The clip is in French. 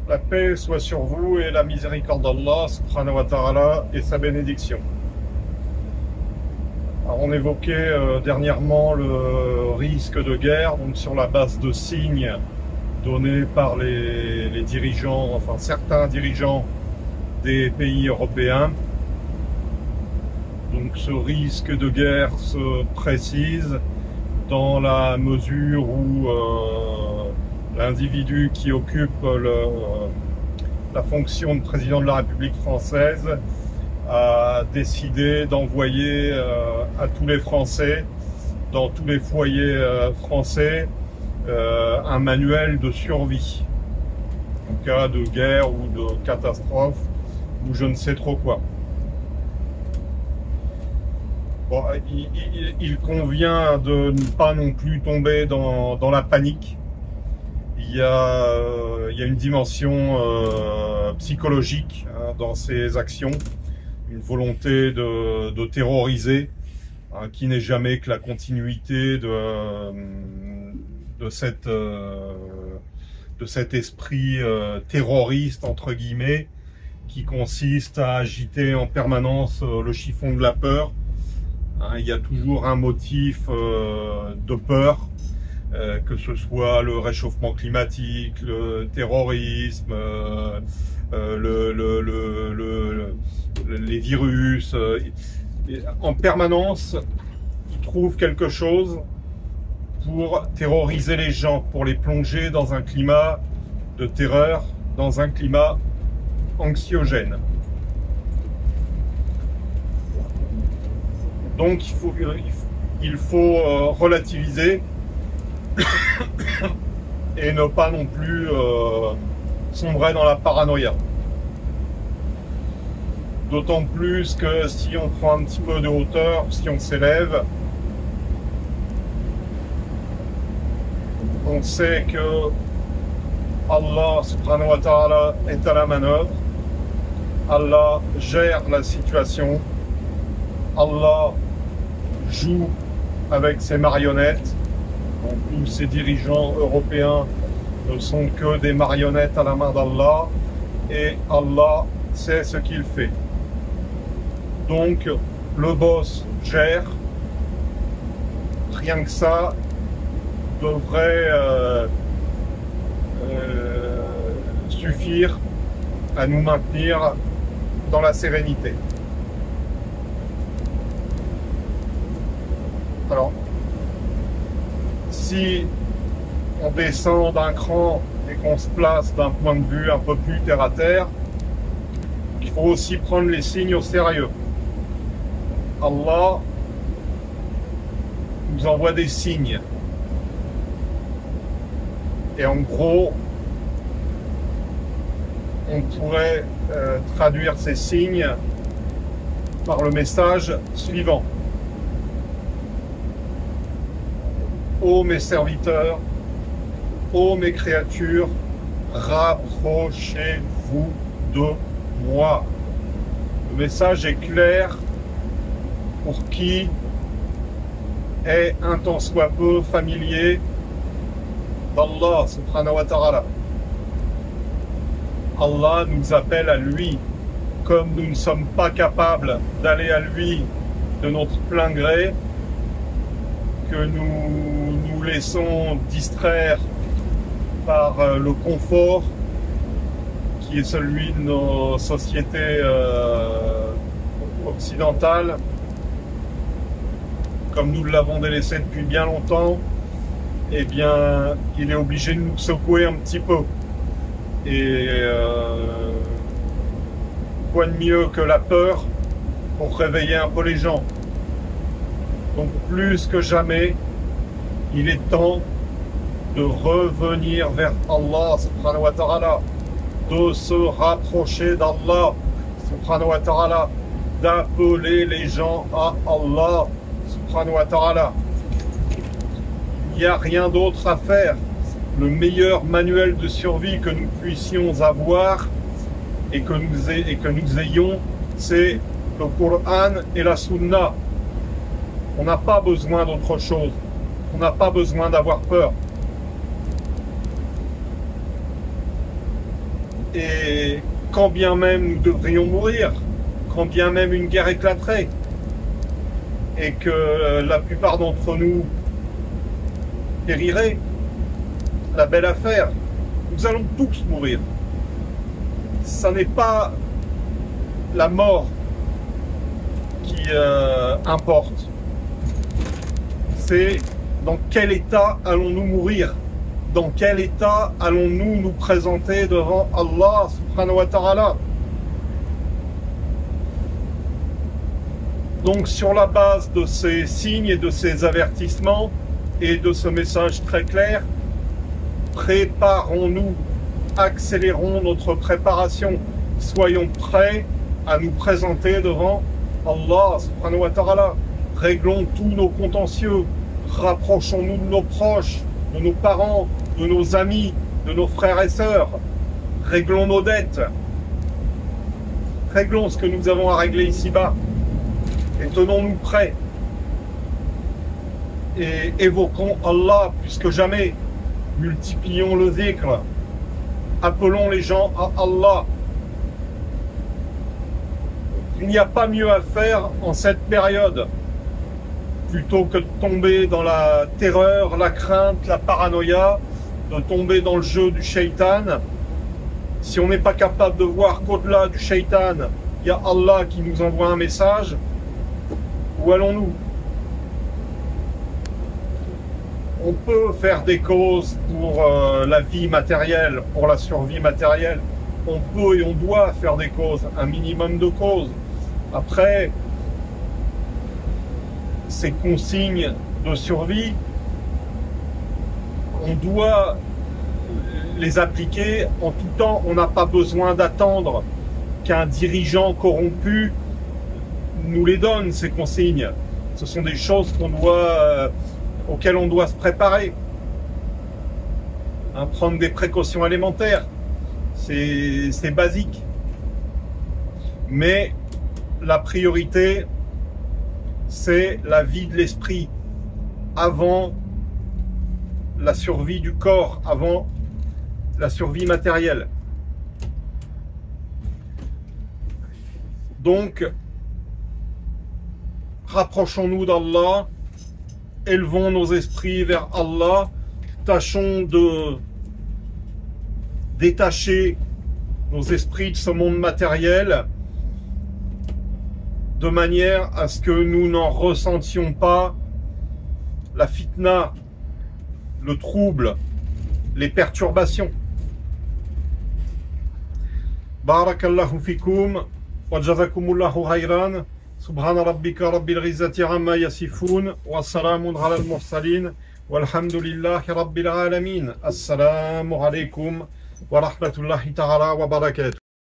La paix soit sur vous et la miséricorde d'Allah subhanahu wa ta'ala et sa bénédiction. Alors, on évoquait dernièrement le risque de guerre, donc sur la base de signes donnés par les dirigeants, enfin certains dirigeants des pays européens. Donc ce risque de guerre se précise dans la mesure où l'individu qui occupe la fonction de président de la République française a décidé d'envoyer à tous les Français, dans tous les foyers français, un manuel de survie en cas de guerre ou de catastrophe ou je ne sais trop quoi. Bon, il convient de ne pas non plus tomber dans la panique. Il y a une dimension psychologique dans ces actions, une volonté de terroriser, qui n'est jamais que la continuité de cet esprit terroriste, entre guillemets, qui consiste à agiter en permanence le chiffon de la peur. Il y a toujours un motif de peur, que ce soit le réchauffement climatique, le terrorisme, les virus. En permanence, ils trouvent quelque chose pour terroriser les gens, pour les plonger dans un climat de terreur, dans un climat anxiogène. Donc il faut relativiser et ne pas non plus sombrer dans la paranoïa. D'autant plus que si on prend un petit peu de hauteur, si on s'élève, on sait que Allah subhanahu wa ta'ala est à la manœuvre. Allah gère la situation. Allah joue avec ses marionnettes. Donc, tous ces dirigeants européens ne sont que des marionnettes à la main d'Allah et Allah sait ce qu'il fait. Donc le boss gère, rien que ça devrait suffire à nous maintenir dans la sérénité. Alors, si on descend d'un cran et qu'on se place d'un point de vue un peu plus terre à terre, il faut aussi prendre les signes au sérieux. Allah nous envoie des signes. Et en gros, on pourrait traduire ces signes par le message suivant. Ô mes serviteurs, ô mes créatures, rapprochez-vous de moi. Le message est clair pour qui est un tant soit peu familier d'Allah subhanahu wa ta'ala. Allah nous appelle à lui. Comme nous ne sommes pas capables d'aller à lui de notre plein gré, que nous nous laissons distraire par le confort qui est celui de nos sociétés occidentales, comme nous l'avons délaissé depuis bien longtemps, eh bien, il est obligé de nous secouer un petit peu. Et quoi de mieux que la peur pour réveiller un peu les gens. Donc plus que jamais, il est temps de revenir vers Allah subhanahu wa ta'ala, de se rapprocher d'Allah subhanahu wa ta'ala, d'appeler les gens à Allah subhanahu wa ta'ala. Il n'y a rien d'autre à faire. Le meilleur manuel de survie que nous puissions avoir et que nous ayons, c'est le Coran et la Sunna. On n'a pas besoin d'autre chose. On n'a pas besoin d'avoir peur. Et quand bien même nous devrions mourir, quand bien même une guerre éclaterait, et que la plupart d'entre nous périraient, la belle affaire, nous allons tous mourir. Ça n'est pas la mort qui importe. C'est dans quel état allons-nous mourir? Dans quel état allons-nous nous présenter devant Allah subhanahu wa ta'ala? Donc sur la base de ces signes et de ces avertissements et de ce message très clair, préparons-nous, accélérons notre préparation, soyons prêts à nous présenter devant Allah subhanahu wa ta'ala. Réglons tous nos contentieux, rapprochons-nous de nos proches, de nos parents, de nos amis, de nos frères et sœurs. Réglons nos dettes. Réglons ce que nous avons à régler ici-bas. Et tenons-nous prêts. Et évoquons Allah plus que jamais. Multiplions le dhikr. Appelons les gens à Allah. Il n'y a pas mieux à faire en cette période. Plutôt que de tomber dans la terreur, la crainte, la paranoïa, de tomber dans le jeu du shaitan. Si on n'est pas capable de voir qu'au-delà du shaitan, il y a Allah qui nous envoie un message, où allons-nous? On peut faire des causes pour la vie matérielle, pour la survie matérielle. On peut et on doit faire des causes, un minimum de causes. Après, ces consignes de survie, on doit les appliquer en tout temps. On n'a pas besoin d'attendre qu'un dirigeant corrompu nous les donne, ces consignes. Ce sont des choses auxquelles on doit se préparer. Prendre des précautions élémentaires, c'est basique. Mais la priorité, c'est la vie de l'esprit avant la survie du corps, avant la survie matérielle. Donc, rapprochons-nous d'Allah, élevons nos esprits vers Allah, tâchons de détacher nos esprits de ce monde matériel de manière à ce que nous n'en ressentions pas la fitna, le trouble, les perturbations. Barakallahu fikum wa jazakumullahu khayran. Subhana rabbika rabbil izzati amma yasifun wa salamun ala al-mursalin walhamdulillahi rabbil alamin. Assalamu alaykum wa rahmatullahi ta'ala wa barakatuh.